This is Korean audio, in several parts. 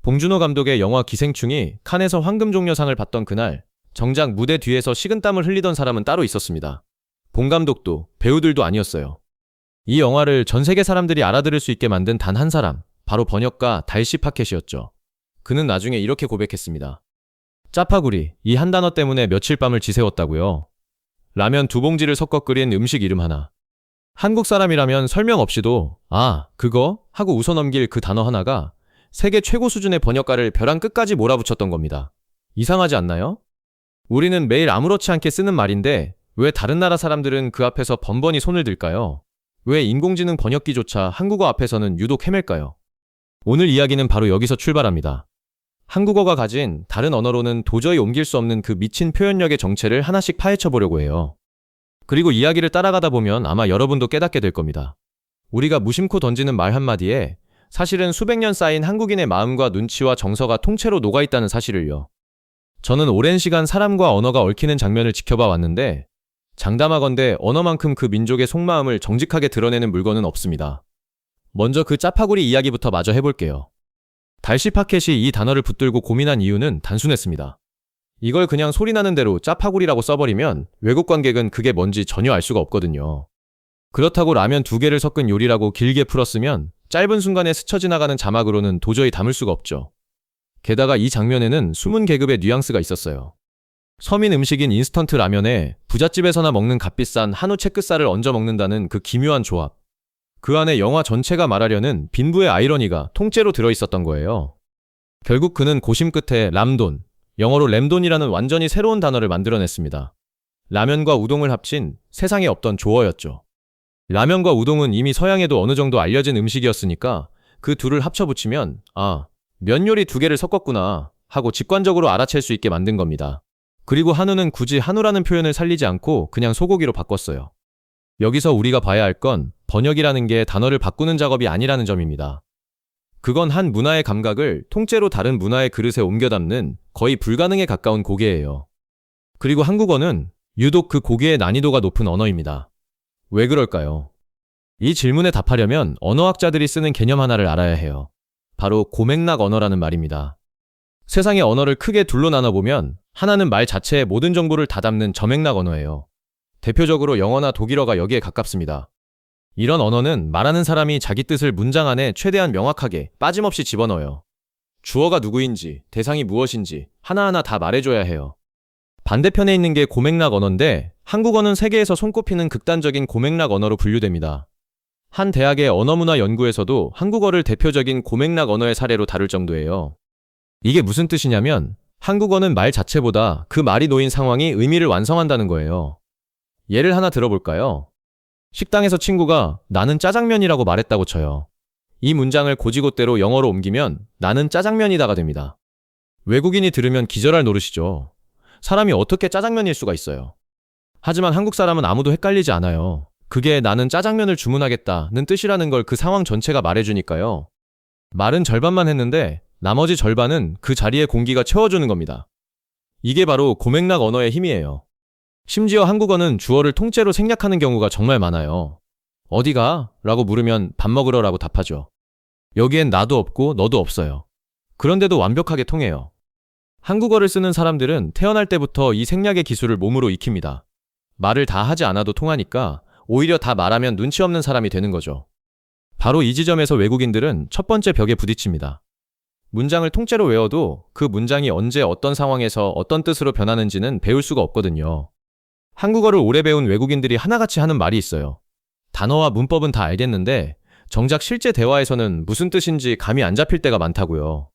봉준호 감독의 영화 기생충이 칸에서 황금종려상을 받던 그날, 정작 무대 뒤에서 식은땀을 흘리던 사람은 따로 있었습니다. 봉 감독도 배우들도 아니었어요. 이 영화를 전 세계 사람들이 알아들을 수 있게 만든 단 한 사람, 바로 번역가 달시 파켓이었죠. 그는 나중에 이렇게 고백했습니다. 짜파구리, 이 한 단어 때문에 며칠 밤을 지새웠다고요. 라면 2봉지를 섞어 끓인 음식 이름 하나. 한국 사람이라면 설명 없이도 아, 그거? 하고 웃어넘길 그 단어 하나가 세계 최고 수준의 번역가를 벼랑 끝까지 몰아붙였던 겁니다. 이상하지 않나요? 우리는 매일 아무렇지 않게 쓰는 말인데 왜 다른 나라 사람들은 그 앞에서 번번이 손을 들까요? 왜 인공지능 번역기조차 한국어 앞에서는 유독 헤맬까요? 오늘 이야기는 바로 여기서 출발합니다. 한국어가 가진 다른 언어로는 도저히 옮길 수 없는 그 미친 표현력의 정체를 하나씩 파헤쳐 보려고 해요. 그리고 이야기를 따라가다 보면 아마 여러분도 깨닫게 될 겁니다. 우리가 무심코 던지는 말 한마디에 사실은 수백 년 쌓인 한국인의 마음과 눈치와 정서가 통째로 녹아있다는 사실을요. 저는 오랜 시간 사람과 언어가 얽히는 장면을 지켜봐 왔는데 장담하건대 언어만큼 그 민족의 속마음을 정직하게 드러내는 물건은 없습니다. 먼저 그 짜파구리 이야기부터 마저 해볼게요. 달시 파켓이 이 단어를 붙들고 고민한 이유는 단순했습니다. 이걸 그냥 소리나는 대로 짜파구리라고 써버리면 외국 관객은 그게 뭔지 전혀 알 수가 없거든요. 그렇다고 라면 2개를 섞은 요리라고 길게 풀었으면 짧은 순간에 스쳐 지나가는 자막으로는 도저히 담을 수가 없죠. 게다가 이 장면에는 숨은 계급의 뉘앙스가 있었어요. 서민 음식인 인스턴트 라면에 부잣집에서나 먹는 값비싼 한우 채끝살을 얹어 먹는다는 그 기묘한 조합. 그 안에 영화 전체가 말하려는 빈부의 아이러니가 통째로 들어있었던 거예요. 결국 그는 고심 끝에 람돈, 영어로 램돈이라는 완전히 새로운 단어를 만들어냈습니다. 라면과 우동을 합친 세상에 없던 조어였죠. 라면과 우동은 이미 서양에도 어느 정도 알려진 음식이었으니까 그 둘을 합쳐붙이면 아, 면 요리 2개를 섞었구나 하고 직관적으로 알아챌 수 있게 만든 겁니다. 그리고 한우는 굳이 한우라는 표현을 살리지 않고 그냥 소고기로 바꿨어요. 여기서 우리가 봐야 할 건 번역이라는 게 단어를 바꾸는 작업이 아니라는 점입니다. 그건 한 문화의 감각을 통째로 다른 문화의 그릇에 옮겨 담는 거의 불가능에 가까운 고개예요. 그리고 한국어는 유독 그 고개의 난이도가 높은 언어입니다. 왜 그럴까요? 이 질문에 답하려면 언어학자들이 쓰는 개념 하나를 알아야 해요. 바로 고맥락 언어라는 말입니다. 세상의 언어를 크게 둘로 나눠보면 하나는 말 자체의 모든 정보를 다 담는 저맥락 언어예요. 대표적으로 영어나 독일어가 여기에 가깝습니다. 이런 언어는 말하는 사람이 자기 뜻을 문장 안에 최대한 명확하게 빠짐없이 집어넣어요. 주어가 누구인지, 대상이 무엇인지 하나하나 다 말해줘야 해요. 반대편에 있는 게 고맥락 언어인데 한국어는 세계에서 손꼽히는 극단적인 고맥락 언어로 분류됩니다. 한 대학의 언어문화 연구에서도 한국어를 대표적인 고맥락 언어의 사례로 다룰 정도예요. 이게 무슨 뜻이냐면 한국어는 말 자체보다 그 말이 놓인 상황이 의미를 완성한다는 거예요. 예를 하나 들어볼까요? 식당에서 친구가 나는 짜장면이라고 말했다고 쳐요. 이 문장을 고지곳대로 영어로 옮기면 나는 짜장면이다가 됩니다. 외국인이 들으면 기절할 노릇이죠. 사람이 어떻게 짜장면일 수가 있어요. 하지만 한국 사람은 아무도 헷갈리지 않아요. 그게 나는 짜장면을 주문하겠다는 뜻이라는 걸 그 상황 전체가 말해주니까요. 말은 절반만 했는데 나머지 절반은 그 자리에 공기가 채워주는 겁니다. 이게 바로 고맥락 언어의 힘이에요. 심지어 한국어는 주어를 통째로 생략하는 경우가 정말 많아요. 어디가? 라고 물으면 밥 먹으러 라고 답하죠. 여기엔 나도 없고 너도 없어요. 그런데도 완벽하게 통해요. 한국어를 쓰는 사람들은 태어날 때부터 이 생략의 기술을 몸으로 익힙니다. 말을 다 하지 않아도 통하니까 오히려 다 말하면 눈치 없는 사람이 되는 거죠. 바로 이 지점에서 외국인들은 첫 번째 벽에 부딪힙니다. 문장을 통째로 외워도 그 문장이 언제 어떤 상황에서 어떤 뜻으로 변하는지는 배울 수가 없거든요. 한국어를 오래 배운 외국인들이 하나같이 하는 말이 있어요. 단어와 문법은 다 알겠는데 정작 실제 대화에서는 무슨 뜻인지 감이 안 잡힐 때가 많다고요.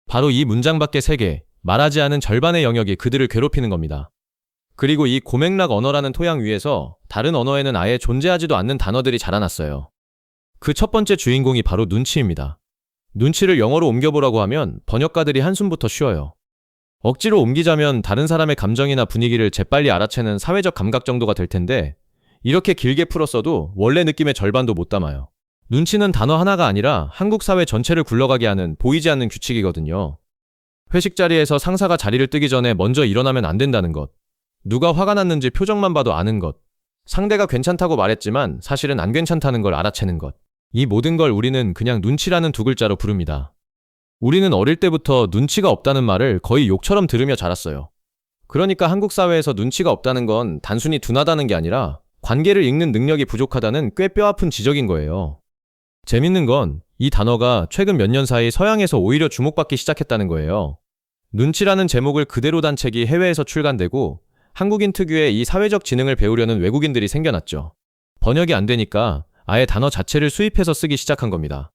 바로 이 문장 밖의 세계, 말하지 않은 절반의 영역이 그들을 괴롭히는 겁니다. 그리고 이 고맥락 언어라는 토양 위에서 다른 언어에는 아예 존재하지도 않는 단어들이 자라났어요. 그 첫 번째 주인공이 바로 눈치입니다. 눈치를 영어로 옮겨보라고 하면 번역가들이 한숨부터 쉬어요. 억지로 옮기자면 다른 사람의 감정이나 분위기를 재빨리 알아채는 사회적 감각 정도가 될 텐데 이렇게 길게 풀었어도 원래 느낌의 절반도 못 담아요. 눈치는 단어 하나가 아니라 한국 사회 전체를 굴러가게 하는 보이지 않는 규칙이거든요. 회식 자리에서 상사가 자리를 뜨기 전에 먼저 일어나면 안 된다는 것. 누가 화가 났는지 표정만 봐도 아는 것. 상대가 괜찮다고 말했지만 사실은 안 괜찮다는 걸 알아채는 것. 이 모든 걸 우리는 그냥 눈치라는 2글자로 부릅니다. 우리는 어릴 때부터 눈치가 없다는 말을 거의 욕처럼 들으며 자랐어요. 그러니까 한국 사회에서 눈치가 없다는 건 단순히 둔하다는 게 아니라 관계를 읽는 능력이 부족하다는 꽤 뼈아픈 지적인 거예요. 재밌는 건 이 단어가 최근 몇 년 사이 서양에서 오히려 주목받기 시작했다는 거예요. 눈치라는 제목을 그대로 단 책이 해외에서 출간되고 한국인 특유의 이 사회적 지능을 배우려는 외국인들이 생겨났죠. 번역이 안 되니까 아예 단어 자체를 수입해서 쓰기 시작한 겁니다.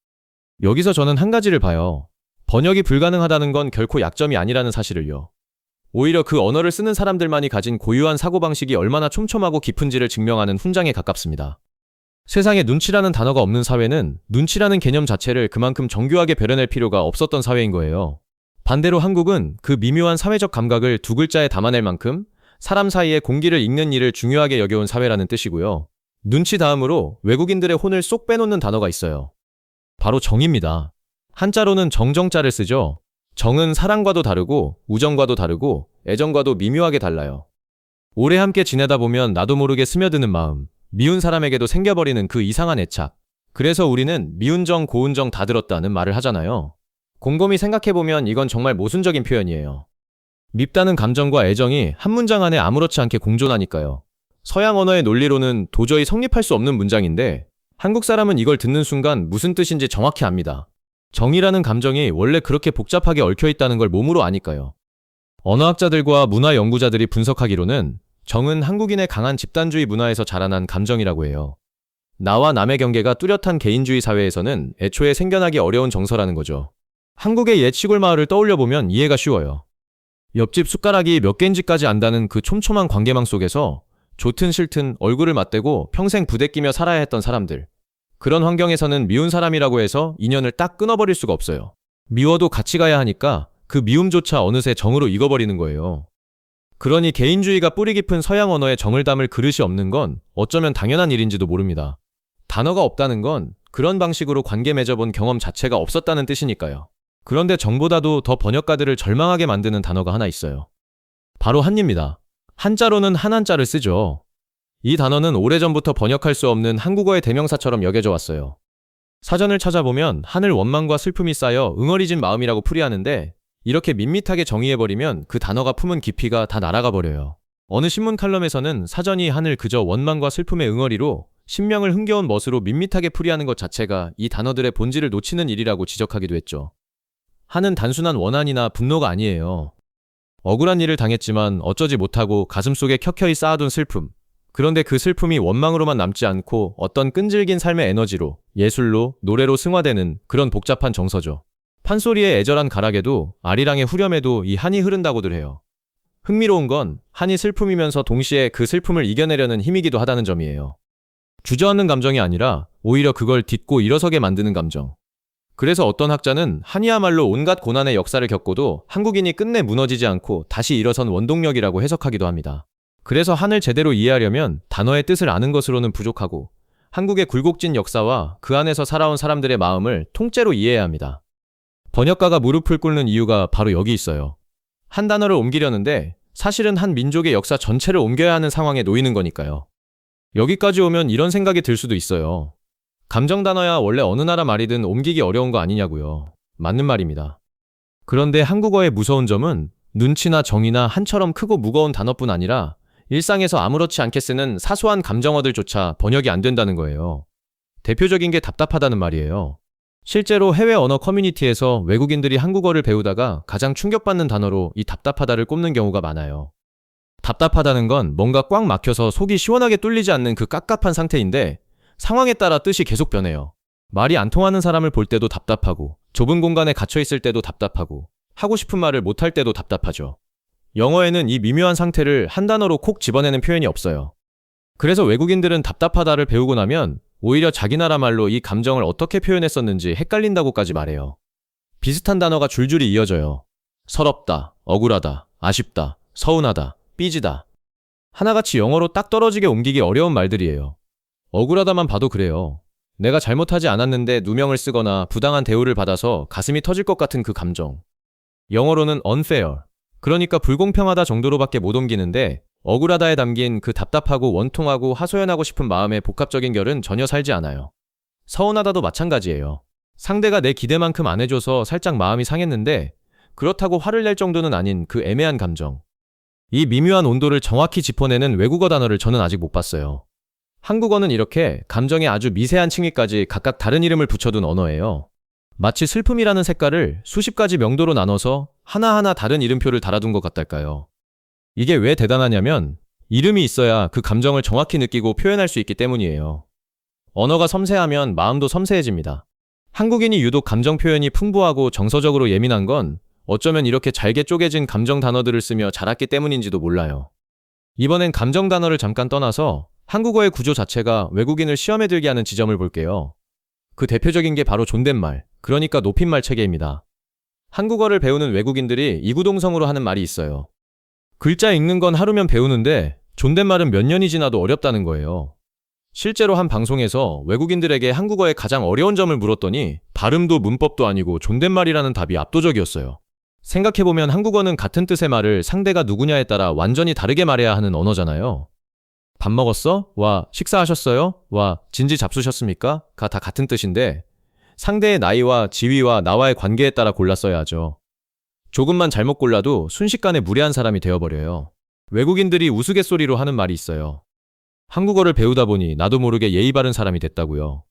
여기서 저는 한 가지를 봐요. 번역이 불가능하다는 건 결코 약점이 아니라는 사실을요. 오히려 그 언어를 쓰는 사람들만이 가진 고유한 사고방식이 얼마나 촘촘하고 깊은지를 증명하는 훈장에 가깝습니다. 세상에 눈치라는 단어가 없는 사회는 눈치라는 개념 자체를 그만큼 정교하게 배려낼 필요가 없었던 사회인 거예요. 반대로 한국은 그 미묘한 사회적 감각을 두 글자에 담아낼 만큼 사람 사이의 공기를 읽는 일을 중요하게 여겨온 사회라는 뜻이고요. 눈치 다음으로 외국인들의 혼을 쏙 빼놓는 단어가 있어요. 바로 정입니다. 한자로는 정정자를 쓰죠. 정은 사랑과도 다르고 우정과도 다르고 애정과도 미묘하게 달라요. 오래 함께 지내다 보면 나도 모르게 스며드는 마음, 미운 사람에게도 생겨버리는 그 이상한 애착. 그래서 우리는 미운 정, 고운 정 다 들었다는 말을 하잖아요. 곰곰이 생각해보면 이건 정말 모순적인 표현이에요. 밉다는 감정과 애정이 한 문장 안에 아무렇지 않게 공존하니까요. 서양 언어의 논리로는 도저히 성립할 수 없는 문장인데 한국 사람은 이걸 듣는 순간 무슨 뜻인지 정확히 압니다. 정이라는 감정이 원래 그렇게 복잡하게 얽혀있다는 걸 몸으로 아니까요. 언어학자들과 문화 연구자들이 분석하기로는 정은 한국인의 강한 집단주의 문화에서 자라난 감정이라고 해요. 나와 남의 경계가 뚜렷한 개인주의 사회에서는 애초에 생겨나기 어려운 정서라는 거죠. 한국의 옛 시골 마을을 떠올려보면 이해가 쉬워요. 옆집 숟가락이 몇 개인지까지 안다는 그 촘촘한 관계망 속에서 좋든 싫든 얼굴을 맞대고 평생 부대끼며 살아야 했던 사람들. 그런 환경에서는 미운 사람이라고 해서 인연을 딱 끊어버릴 수가 없어요. 미워도 같이 가야 하니까 그 미움조차 어느새 정으로 익어버리는 거예요. 그러니 개인주의가 뿌리 깊은 서양 언어에 정을 담을 그릇이 없는 건 어쩌면 당연한 일인지도 모릅니다. 단어가 없다는 건 그런 방식으로 관계 맺어본 경험 자체가 없었다는 뜻이니까요. 그런데 정보다도 더 번역가들을 절망하게 만드는 단어가 하나 있어요. 바로 한입니다. 한자로는 한한자를 쓰죠. 이 단어는 오래전부터 번역할 수 없는 한국어의 대명사처럼 여겨져 왔어요. 사전을 찾아보면 하늘 원망과 슬픔이 쌓여 응어리진 마음이라고 풀이하는데 이렇게 밋밋하게 정의해버리면 그 단어가 품은 깊이가 다 날아가 버려요. 어느 신문 칼럼에서는 사전이 한을 그저 원망과 슬픔의 응어리로 신명을 흥겨운 멋으로 밋밋하게 풀이하는 것 자체가 이 단어들의 본질을 놓치는 일이라고 지적하기도 했죠. 한은 단순한 원한이나 분노가 아니에요. 억울한 일을 당했지만 어쩌지 못하고 가슴속에 켜켜이 쌓아둔 슬픔. 그런데 그 슬픔이 원망으로만 남지 않고 어떤 끈질긴 삶의 에너지로, 예술로, 노래로 승화되는 그런 복잡한 정서죠. 판소리의 애절한 가락에도 아리랑의 후렴에도 이 한이 흐른다고들 해요. 흥미로운 건 한이 슬픔이면서 동시에 그 슬픔을 이겨내려는 힘이기도 하다는 점이에요. 주저앉는 감정이 아니라 오히려 그걸 딛고 일어서게 만드는 감정. 그래서 어떤 학자는 한이야말로 온갖 고난의 역사를 겪고도 한국인이 끝내 무너지지 않고 다시 일어선 원동력이라고 해석하기도 합니다. 그래서 한을 제대로 이해하려면 단어의 뜻을 아는 것으로는 부족하고 한국의 굴곡진 역사와 그 안에서 살아온 사람들의 마음을 통째로 이해해야 합니다. 번역가가 무릎을 꿇는 이유가 바로 여기 있어요. 한 단어를 옮기려는데 사실은 한 민족의 역사 전체를 옮겨야 하는 상황에 놓이는 거니까요. 여기까지 오면 이런 생각이 들 수도 있어요. 감정 단어야 원래 어느 나라 말이든 옮기기 어려운 거 아니냐고요. 맞는 말입니다. 그런데 한국어의 무서운 점은 눈치나 정의나 한처럼 크고 무거운 단어뿐 아니라 일상에서 아무렇지 않게 쓰는 사소한 감정어들조차 번역이 안 된다는 거예요. 대표적인 게 답답하다는 말이에요. 실제로 해외 언어 커뮤니티에서 외국인들이 한국어를 배우다가 가장 충격받는 단어로 이 답답하다를 꼽는 경우가 많아요. 답답하다는 건 뭔가 꽉 막혀서 속이 시원하게 뚫리지 않는 그 깝깝한 상태인데 상황에 따라 뜻이 계속 변해요. 말이 안 통하는 사람을 볼 때도 답답하고 좁은 공간에 갇혀 있을 때도 답답하고 하고 싶은 말을 못할 때도 답답하죠. 영어에는 이 미묘한 상태를 한 단어로 콕 집어내는 표현이 없어요. 그래서 외국인들은 답답하다를 배우고 나면 오히려 자기 나라 말로 이 감정을 어떻게 표현했었는지 헷갈린다고까지 말해요. 비슷한 단어가 줄줄이 이어져요. 서럽다, 억울하다, 아쉽다, 서운하다, 삐지다. 하나같이 영어로 딱 떨어지게 옮기기 어려운 말들이에요. 억울하다만 봐도 그래요. 내가 잘못하지 않았는데 누명을 쓰거나 부당한 대우를 받아서 가슴이 터질 것 같은 그 감정. 영어로는 unfair. 그러니까 불공평하다 정도로밖에 못 옮기는데 억울하다에 담긴 그 답답하고 원통하고 하소연하고 싶은 마음의 복합적인 결은 전혀 살지 않아요. 서운하다도 마찬가지예요. 상대가 내 기대만큼 안 해줘서 살짝 마음이 상했는데 그렇다고 화를 낼 정도는 아닌 그 애매한 감정. 이 미묘한 온도를 정확히 짚어내는 외국어 단어를 저는 아직 못 봤어요. 한국어는 이렇게 감정의 아주 미세한 층위까지 각각 다른 이름을 붙여둔 언어예요. 마치 슬픔이라는 색깔을 수십 가지 명도로 나눠서 하나하나 다른 이름표를 달아둔 것 같달까요. 이게 왜 대단하냐면 이름이 있어야 그 감정을 정확히 느끼고 표현할 수 있기 때문이에요. 언어가 섬세하면 마음도 섬세해집니다. 한국인이 유독 감정 표현이 풍부하고 정서적으로 예민한 건 어쩌면 이렇게 잘게 쪼개진 감정 단어들을 쓰며 자랐기 때문인지도 몰라요. 이번엔 감정 단어를 잠깐 떠나서 한국어의 구조 자체가 외국인을 시험에 들게 하는 지점을 볼게요. 그 대표적인 게 바로 존댓말, 그러니까 높임말 체계입니다. 한국어를 배우는 외국인들이 이구동성으로 하는 말이 있어요. 글자 읽는 건 하루면 배우는데 존댓말은 몇 년이 지나도 어렵다는 거예요. 실제로 한 방송에서 외국인들에게 한국어의 가장 어려운 점을 물었더니 발음도 문법도 아니고 존댓말이라는 답이 압도적이었어요. 생각해보면 한국어는 같은 뜻의 말을 상대가 누구냐에 따라 완전히 다르게 말해야 하는 언어잖아요. 밥 먹었어? 와, 식사하셨어요? 와, 진지 잡수셨습니까? 가 다 같은 뜻인데 상대의 나이와 지위와 나와의 관계에 따라 골라 써야 하죠. 조금만 잘못 골라도 순식간에 무례한 사람이 되어버려요. 외국인들이 우스갯소리로 하는 말이 있어요. 한국어를 배우다 보니 나도 모르게 예의 바른 사람이 됐다고요.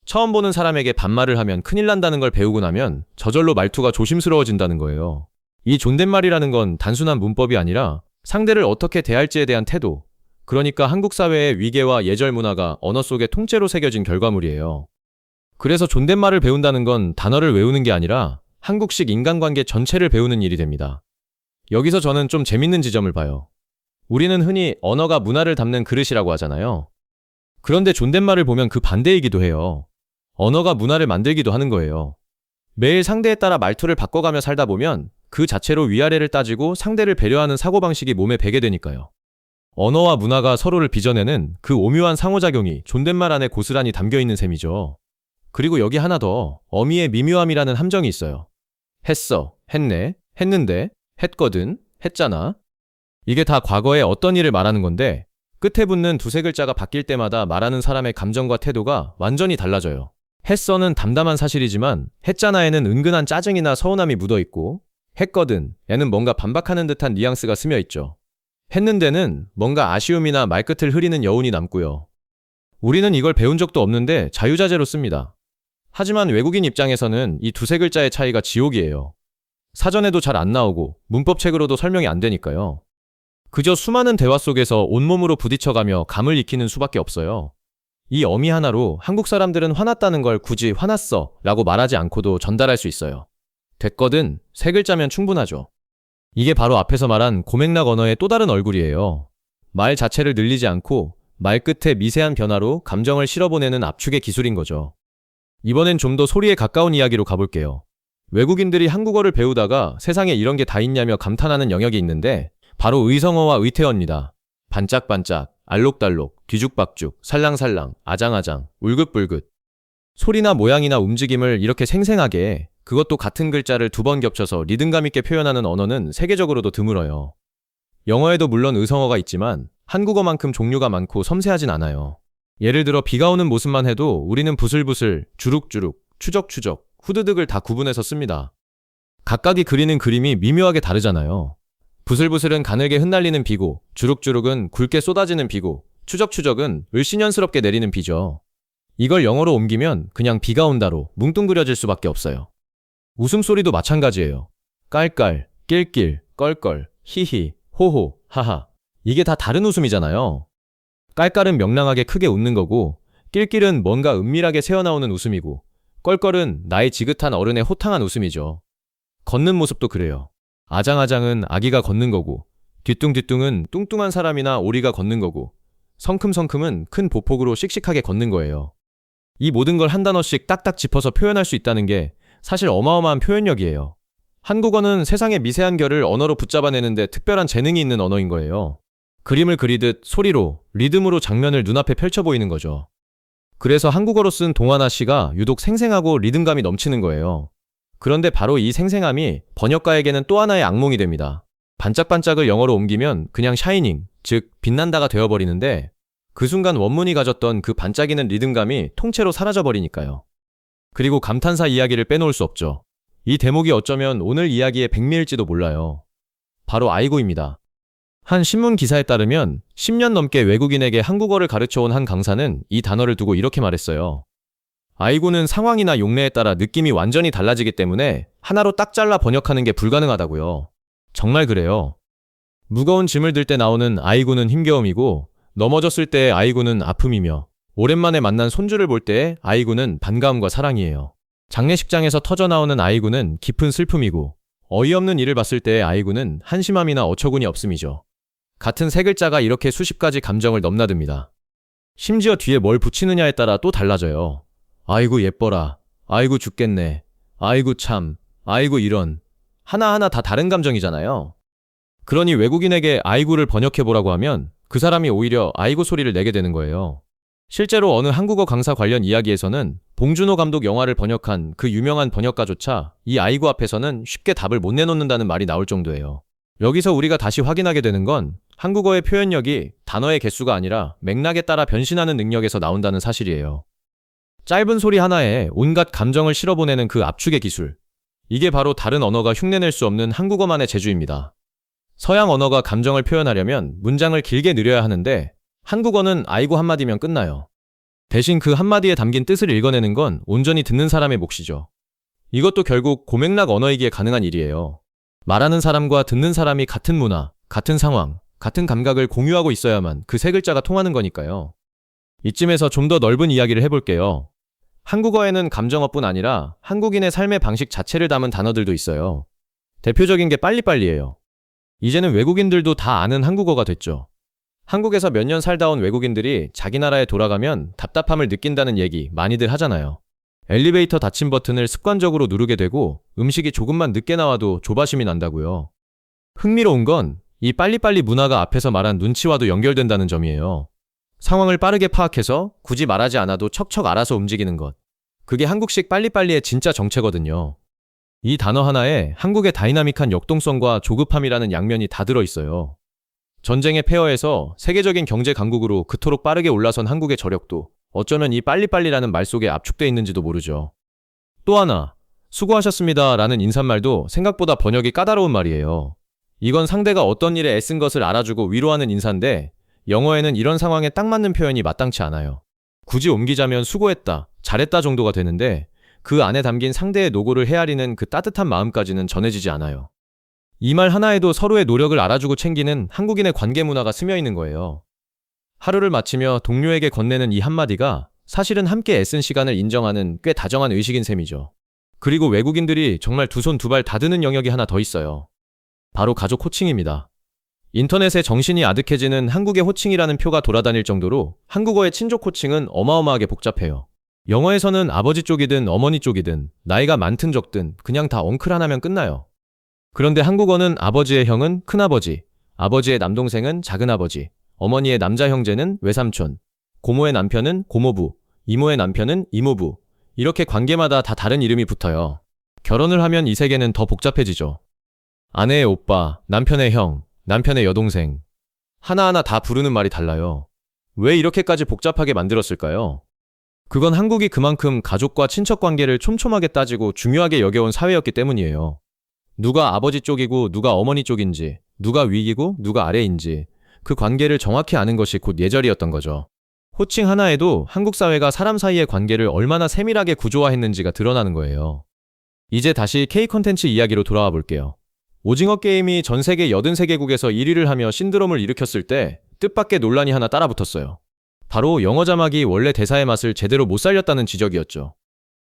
처음 보는 사람에게 반말을 하면 큰일 난다는 걸 배우고 나면 저절로 말투가 조심스러워진다는 거예요. 이 존댓말이라는 건 단순한 문법이 아니라 상대를 어떻게 대할지에 대한 태도, 그러니까 한국 사회의 위계와 예절 문화가 언어 속에 통째로 새겨진 결과물이에요. 그래서 존댓말을 배운다는 건 단어를 외우는 게 아니라 한국식 인간관계 전체를 배우는 일이 됩니다. 여기서 저는 좀 재밌는 지점을 봐요. 우리는 흔히 언어가 문화를 담는 그릇이라고 하잖아요. 그런데 존댓말을 보면 그 반대이기도 해요. 언어가 문화를 만들기도 하는 거예요. 매일 상대에 따라 말투를 바꿔가며 살다 보면 그 자체로 위아래를 따지고 상대를 배려하는 사고방식이 몸에 배게 되니까요. 언어와 문화가 서로를 빚어내는 그 오묘한 상호작용이 존댓말 안에 고스란히 담겨있는 셈이죠. 그리고 여기 하나 더, 어미의 미묘함이라는 함정이 있어요. 했어, 했네, 했는데, 했거든, 했잖아. 이게 다 과거의 어떤 일을 말하는 건데 끝에 붙는 두세 글자가 바뀔 때마다 말하는 사람의 감정과 태도가 완전히 달라져요. 했어는 담담한 사실이지만 했잖아에는 은근한 짜증이나 서운함이 묻어있고 했거든 에는 뭔가 반박하는 듯한 뉘앙스가 스며있죠. 했는데는 뭔가 아쉬움이나 말끝을 흐리는 여운이 남고요. 우리는 이걸 배운 적도 없는데 자유자재로 씁니다. 하지만 외국인 입장에서는 이 두세 글자의 차이가 지옥이에요. 사전에도 잘 안 나오고 문법책으로도 설명이 안 되니까요. 그저 수많은 대화 속에서 온몸으로 부딪혀가며 감을 익히는 수밖에 없어요. 이 어미 하나로 한국 사람들은 화났다는 걸 굳이 화났어 라고 말하지 않고도 전달할 수 있어요. 됐거든, 세 글자면 충분하죠. 이게 바로 앞에서 말한 고맥락 언어의 또 다른 얼굴이에요. 말 자체를 늘리지 않고 말끝의 미세한 변화로 감정을 실어보내는 압축의 기술인 거죠. 이번엔 좀 더 소리에 가까운 이야기로 가볼게요. 외국인들이 한국어를 배우다가 세상에 이런 게 다 있냐며 감탄하는 영역이 있는데 바로 의성어와 의태어입니다. 반짝반짝, 알록달록, 뒤죽박죽, 살랑살랑, 아장아장, 울긋불긋. 소리나 모양이나 움직임을 이렇게 생생하게, 그것도 같은 글자를 두 번 겹쳐서 리듬감 있게 표현하는 언어는 세계적으로도 드물어요. 영어에도 물론 의성어가 있지만 한국어만큼 종류가 많고 섬세하진 않아요. 예를 들어 비가 오는 모습만 해도 우리는 부슬부슬, 주룩주룩, 추적추적, 후드득을 다 구분해서 씁니다. 각각이 그리는 그림이 미묘하게 다르잖아요. 부슬부슬은 가늘게 흩날리는 비고, 주룩주룩은 굵게 쏟아지는 비고, 추적추적은 을씨년스럽게 내리는 비죠. 이걸 영어로 옮기면 그냥 비가 온다로 뭉뚱그려질 수밖에 없어요. 웃음소리도 마찬가지예요. 깔깔, 낄낄, 껄껄, 히히, 호호, 하하. 이게 다 다른 웃음이잖아요. 깔깔은 명랑하게 크게 웃는 거고, 낄낄은 뭔가 은밀하게 새어나오는 웃음이고, 껄껄은 나이 지긋한 어른의 호탕한 웃음이죠. 걷는 모습도 그래요. 아장아장은 아기가 걷는 거고, 뒤뚱뒤뚱은 뚱뚱한 사람이나 오리가 걷는 거고, 성큼성큼은 큰 보폭으로 씩씩하게 걷는 거예요. 이 모든 걸 한 단어씩 딱딱 짚어서 표현할 수 있다는 게 사실 어마어마한 표현력이에요. 한국어는 세상의 미세한 결을 언어로 붙잡아내는데 특별한 재능이 있는 언어인 거예요. 그림을 그리듯 소리로, 리듬으로 장면을 눈앞에 펼쳐 보이는 거죠. 그래서 한국어로 쓴 동화나 시가 유독 생생하고 리듬감이 넘치는 거예요. 그런데 바로 이 생생함이 번역가에게는 또 하나의 악몽이 됩니다. 반짝반짝을 영어로 옮기면 그냥 샤이닝, 즉 빛난다가 되어버리는데 그 순간 원문이 가졌던 그 반짝이는 리듬감이 통째로 사라져버리니까요. 그리고 감탄사 이야기를 빼놓을 수 없죠. 이 대목이 어쩌면 오늘 이야기의 백미일지도 몰라요. 바로 아이고입니다. 한 신문 기사에 따르면 10년 넘게 외국인에게 한국어를 가르쳐온 한 강사는 이 단어를 두고 이렇게 말했어요. 아이고는 상황이나 용례에 따라 느낌이 완전히 달라지기 때문에 하나로 딱 잘라 번역하는 게 불가능하다고요. 정말 그래요. 무거운 짐을 들 때 나오는 아이고는 힘겨움이고, 넘어졌을 때의 아이고는 아픔이며, 오랜만에 만난 손주를 볼 때의 아이고는 반가움과 사랑이에요. 장례식장에서 터져나오는 아이고는 깊은 슬픔이고, 어이없는 일을 봤을 때의 아이고는 한심함이나 어처구니 없음이죠. 같은 세 글자가 이렇게 수십 가지 감정을 넘나듭니다. 심지어 뒤에 뭘 붙이느냐에 따라 또 달라져요. 아이고 예뻐라, 아이고 죽겠네, 아이고 참, 아이고 이런. 하나하나 다 다른 감정이잖아요. 그러니 외국인에게 아이고를 번역해보라고 하면 그 사람이 오히려 아이고 소리를 내게 되는 거예요. 실제로 어느 한국어 강사 관련 이야기에서는 봉준호 감독 영화를 번역한 그 유명한 번역가조차 이 아이고 앞에서는 쉽게 답을 못 내놓는다는 말이 나올 정도예요. 여기서 우리가 다시 확인하게 되는 건 한국어의 표현력이 단어의 개수가 아니라 맥락에 따라 변신하는 능력에서 나온다는 사실이에요. 짧은 소리 하나에 온갖 감정을 실어보내는 그 압축의 기술. 이게 바로 다른 언어가 흉내낼 수 없는 한국어만의 재주입니다. 서양 언어가 감정을 표현하려면 문장을 길게 늘려야 하는데 한국어는 아이고 한마디면 끝나요. 대신 그 한마디에 담긴 뜻을 읽어내는 건 온전히 듣는 사람의 몫이죠. 이것도 결국 고맥락 언어이기에 가능한 일이에요. 말하는 사람과 듣는 사람이 같은 문화, 같은 상황, 같은 감각을 공유하고 있어야만 그 세 글자가 통하는 거니까요. 이쯤에서 좀 더 넓은 이야기를 해볼게요. 한국어에는 감정어뿐 아니라 한국인의 삶의 방식 자체를 담은 단어들도 있어요. 대표적인 게 빨리빨리예요. 이제는 외국인들도 다 아는 한국어가 됐죠. 한국에서 몇 년 살다 온 외국인들이 자기 나라에 돌아가면 답답함을 느낀다는 얘기 많이들 하잖아요. 엘리베이터 닫힌 버튼을 습관적으로 누르게 되고 음식이 조금만 늦게 나와도 조바심이 난다고요. 흥미로운 건 이 빨리빨리 문화가 앞에서 말한 눈치와도 연결된다는 점이에요. 상황을 빠르게 파악해서 굳이 말하지 않아도 척척 알아서 움직이는 것. 그게 한국식 빨리빨리의 진짜 정체거든요. 이 단어 하나에 한국의 다이나믹한 역동성과 조급함이라는 양면이 다 들어있어요. 전쟁의 폐허에서 세계적인 경제 강국으로 그토록 빠르게 올라선 한국의 저력도 어쩌면 이 빨리빨리라는 말 속에 압축돼 있는지도 모르죠. 또 하나, 수고하셨습니다 라는 인사말도 생각보다 번역이 까다로운 말이에요. 이건 상대가 어떤 일에 애쓴 것을 알아주고 위로하는 인사인데 영어에는 이런 상황에 딱 맞는 표현이 마땅치 않아요. 굳이 옮기자면 수고했다, 잘했다 정도가 되는데 그 안에 담긴 상대의 노고를 헤아리는 그 따뜻한 마음까지는 전해지지 않아요. 이 말 하나에도 서로의 노력을 알아주고 챙기는 한국인의 관계 문화가 스며 있는 거예요. 하루를 마치며 동료에게 건네는 이 한마디가 사실은 함께 애쓴 시간을 인정하는 꽤 다정한 의식인 셈이죠. 그리고 외국인들이 정말 두 손 두 발 다 드는 영역이 하나 더 있어요. 바로 가족 호칭입니다. 인터넷에 정신이 아득해지는 한국의 호칭이라는 표가 돌아다닐 정도로 한국어의 친족 호칭은 어마어마하게 복잡해요. 영어에서는 아버지 쪽이든 어머니 쪽이든 나이가 많든 적든 그냥 다 엉클 하나면 끝나요. 그런데 한국어는 아버지의 형은 큰아버지, 아버지의 남동생은 작은아버지, 어머니의 남자 형제는 외삼촌, 고모의 남편은 고모부, 이모의 남편은 이모부, 이렇게 관계마다 다 다른 이름이 붙어요. 결혼을 하면 이 세계는 더 복잡해지죠. 아내의 오빠, 남편의 형, 남편의 여동생. 하나하나 다 부르는 말이 달라요. 왜 이렇게까지 복잡하게 만들었을까요? 그건 한국이 그만큼 가족과 친척 관계를 촘촘하게 따지고 중요하게 여겨온 사회였기 때문이에요. 누가 아버지 쪽이고 누가 어머니 쪽인지, 누가 위이고 누가 아래인지 그 관계를 정확히 아는 것이 곧 예절이었던 거죠. 호칭 하나에도 한국 사회가 사람 사이의 관계를 얼마나 세밀하게 구조화했는지가 드러나는 거예요. 이제 다시 K-콘텐츠 이야기로 돌아와 볼게요. 오징어 게임이 전 세계 83개국에서 1위를 하며 신드롬을 일으켰을 때 뜻밖의 논란이 하나 따라붙었어요. 바로 영어 자막이 원래 대사의 맛을 제대로 못 살렸다는 지적이었죠.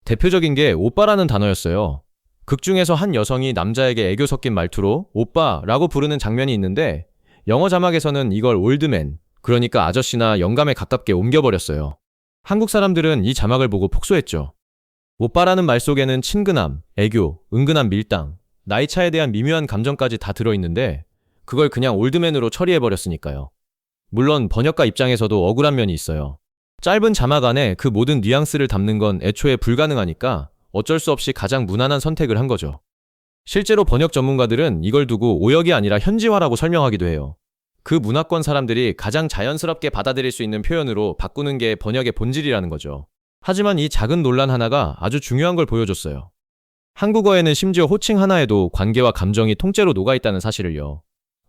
대표적인 게 오빠라는 단어였어요. 극 중에서 한 여성이 남자에게 애교 섞인 말투로 오빠라고 부르는 장면이 있는데 영어 자막에서는 이걸 올드맨, 그러니까 아저씨나 영감에 가깝게 옮겨버렸어요. 한국 사람들은 이 자막을 보고 폭소했죠. 오빠라는 말 속에는 친근함, 애교, 은근한 밀당, 나이 차에 대한 미묘한 감정까지 다 들어있는데 그걸 그냥 올드맨으로 처리해버렸으니까요. 물론 번역가 입장에서도 억울한 면이 있어요. 짧은 자막 안에 그 모든 뉘앙스를 담는 건 애초에 불가능하니까 어쩔 수 없이 가장 무난한 선택을 한 거죠. 실제로 번역 전문가들은 이걸 두고 오역이 아니라 현지화라고 설명하기도 해요. 그 문화권 사람들이 가장 자연스럽게 받아들일 수 있는 표현으로 바꾸는 게 번역의 본질이라는 거죠. 하지만 이 작은 논란 하나가 아주 중요한 걸 보여줬어요. 한국어에는 심지어 호칭 하나에도 관계와 감정이 통째로 녹아있다는 사실을요.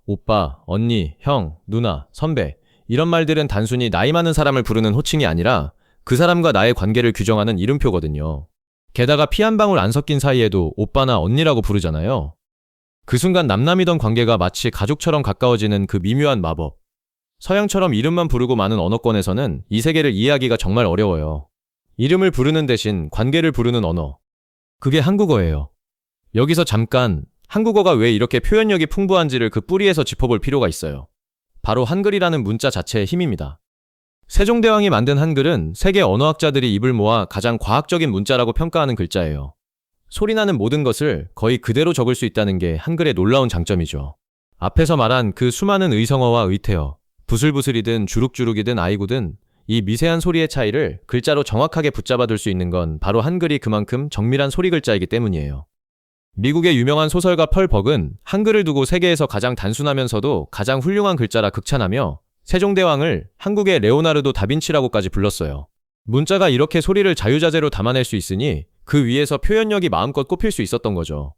오빠, 언니, 형, 누나, 선배 이런 말들은 단순히 나이 많은 사람을 부르는 호칭이 아니라 그 사람과 나의 관계를 규정하는 이름표거든요. 게다가 피 한 방울 안 섞인 사이에도 오빠나 언니라고 부르잖아요. 그 순간 남남이던 관계가 마치 가족처럼 가까워지는 그 미묘한 마법. 서양처럼 이름만 부르고 많은 언어권에서는 이 세계를 이해하기가 정말 어려워요. 이름을 부르는 대신 관계를 부르는 언어. 그게 한국어예요. 여기서 잠깐 한국어가 왜 이렇게 표현력이 풍부한지를 그 뿌리에서 짚어볼 필요가 있어요. 바로 한글이라는 문자 자체의 힘입니다. 세종대왕이 만든 한글은 세계 언어학자들이 입을 모아 가장 과학적인 문자라고 평가하는 글자예요. 소리나는 모든 것을 거의 그대로 적을 수 있다는 게 한글의 놀라운 장점이죠. 앞에서 말한 그 수많은 의성어와 의태어, 부슬부슬이든 주룩주룩이든 아이고든 이 미세한 소리의 차이를 글자로 정확하게 붙잡아둘 수 있는 건 바로 한글이 그만큼 정밀한 소리 글자이기 때문이에요. 미국의 유명한 소설가 펄 벅은 한글을 두고 세계에서 가장 단순하면서도 가장 훌륭한 글자라 극찬하며 세종대왕을 한국의 레오나르도 다빈치라고까지 불렀어요. 문자가 이렇게 소리를 자유자재로 담아낼 수 있으니 그 위에서 표현력이 마음껏 꼽힐 수 있었던 거죠.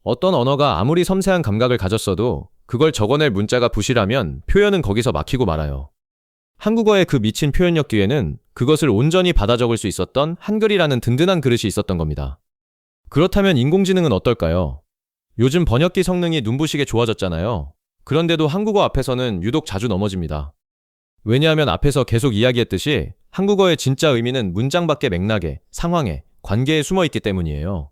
어떤 언어가 아무리 섬세한 감각을 가졌어도 그걸 적어낼 문자가 부실하면 표현은 거기서 막히고 말아요. 한국어의 그 미친 표현력 뒤에는 그것을 온전히 받아 적을 수 있었던 한글이라는 든든한 그릇이 있었던 겁니다. 그렇다면 인공지능은 어떨까요? 요즘 번역기 성능이 눈부시게 좋아졌잖아요. 그런데도 한국어 앞에서는 유독 자주 넘어집니다. 왜냐하면 앞에서 계속 이야기했듯이 한국어의 진짜 의미는 문장 밖의 맥락에, 상황에, 관계에 숨어 있기 때문이에요.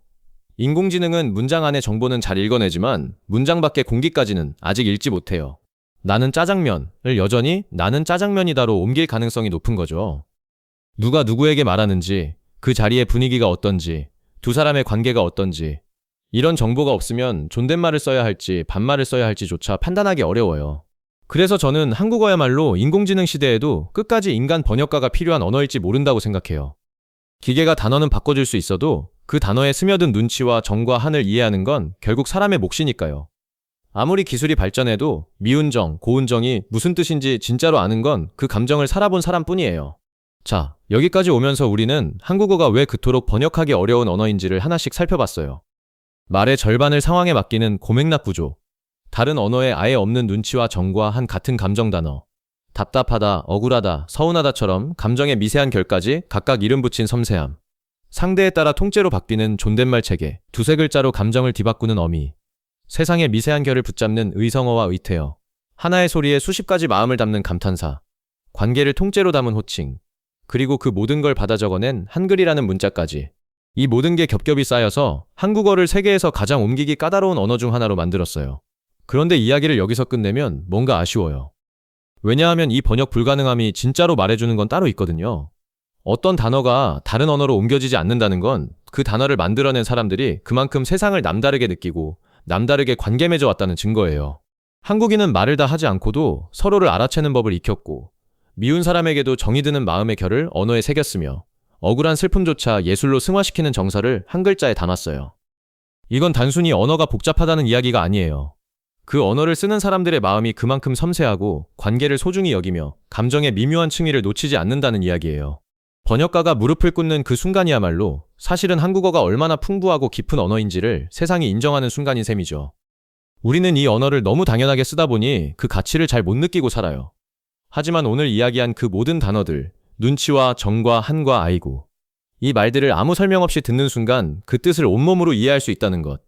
인공지능은 문장 안의 정보는 잘 읽어내지만 문장 밖의 공기까지는 아직 읽지 못해요. 나는 짜장면을 여전히 나는 짜장면이다로 옮길 가능성이 높은 거죠. 누가 누구에게 말하는지, 그 자리의 분위기가 어떤지, 두 사람의 관계가 어떤지 이런 정보가 없으면 존댓말을 써야 할지 반말을 써야 할지조차 판단하기 어려워요. 그래서 저는 한국어야말로 인공지능 시대에도 끝까지 인간 번역가가 필요한 언어일지 모른다고 생각해요. 기계가 단어는 바꿔줄 수 있어도 그 단어에 스며든 눈치와 정과 한을 이해하는 건 결국 사람의 몫이니까요. 아무리 기술이 발전해도 미운정, 고운정이 무슨 뜻인지 진짜로 아는 건 그 감정을 살아본 사람뿐이에요. 자, 여기까지 오면서 우리는 한국어가 왜 그토록 번역하기 어려운 언어인지를 하나씩 살펴봤어요. 말의 절반을 상황에 맡기는 고맥락 구조, 다른 언어에 아예 없는 눈치와 정과 한 같은 감정 단어, 답답하다, 억울하다, 서운하다처럼 감정의 미세한 결까지 각각 이름 붙인 섬세함, 상대에 따라 통째로 바뀌는 존댓말 체계, 두세 글자로 감정을 뒤바꾸는 어미, 세상의 미세한 결을 붙잡는 의성어와 의태어, 하나의 소리에 수십 가지 마음을 담는 감탄사, 관계를 통째로 담은 호칭, 그리고 그 모든 걸 받아 적어낸 한글이라는 문자까지. 이 모든 게 겹겹이 쌓여서 한국어를 세계에서 가장 옮기기 까다로운 언어 중 하나로 만들었어요. 그런데 이야기를 여기서 끝내면 뭔가 아쉬워요. 왜냐하면 이 번역 불가능함이 진짜로 말해주는 건 따로 있거든요. 어떤 단어가 다른 언어로 옮겨지지 않는다는 건 그 단어를 만들어낸 사람들이 그만큼 세상을 남다르게 느끼고 남다르게 관계 맺어왔다는 증거예요. 한국인은 말을 다 하지 않고도 서로를 알아채는 법을 익혔고 미운 사람에게도 정이 드는 마음의 결을 언어에 새겼으며 억울한 슬픔조차 예술로 승화시키는 정서를 한 글자에 담았어요. 이건 단순히 언어가 복잡하다는 이야기가 아니에요. 그 언어를 쓰는 사람들의 마음이 그만큼 섬세하고 관계를 소중히 여기며 감정의 미묘한 층위를 놓치지 않는다는 이야기예요. 번역가가 무릎을 꿇는 그 순간이야말로 사실은 한국어가 얼마나 풍부하고 깊은 언어인지를 세상이 인정하는 순간인 셈이죠. 우리는 이 언어를 너무 당연하게 쓰다 보니 그 가치를 잘 못 느끼고 살아요. 하지만 오늘 이야기한 그 모든 단어들, 눈치와 정과 한과 아이고, 이 말들을 아무 설명 없이 듣는 순간 그 뜻을 온몸으로 이해할 수 있다는 것.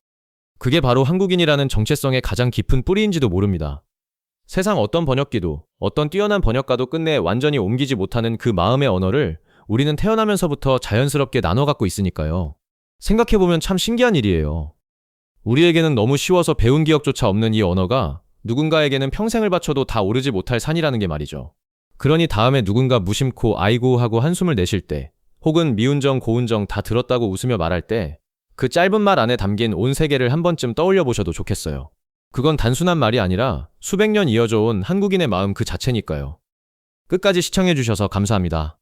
그게 바로 한국인이라는 정체성의 가장 깊은 뿌리인지도 모릅니다. 세상 어떤 번역기도, 어떤 뛰어난 번역가도 끝내 완전히 옮기지 못하는 그 마음의 언어를 우리는 태어나면서부터 자연스럽게 나눠 갖고 있으니까요. 생각해보면 참 신기한 일이에요. 우리에게는 너무 쉬워서 배운 기억조차 없는 이 언어가 누군가에게는 평생을 바쳐도 다 오르지 못할 산이라는 게 말이죠. 그러니 다음에 누군가 무심코 아이고 하고 한숨을 내쉴 때, 혹은 미운정 고운정 다 들었다고 웃으며 말할 때 그 짧은 말 안에 담긴 온 세계를 한 번쯤 떠올려 보셔도 좋겠어요. 그건 단순한 말이 아니라 수백 년 이어져 온 한국인의 마음 그 자체니까요. 끝까지 시청해주셔서 감사합니다.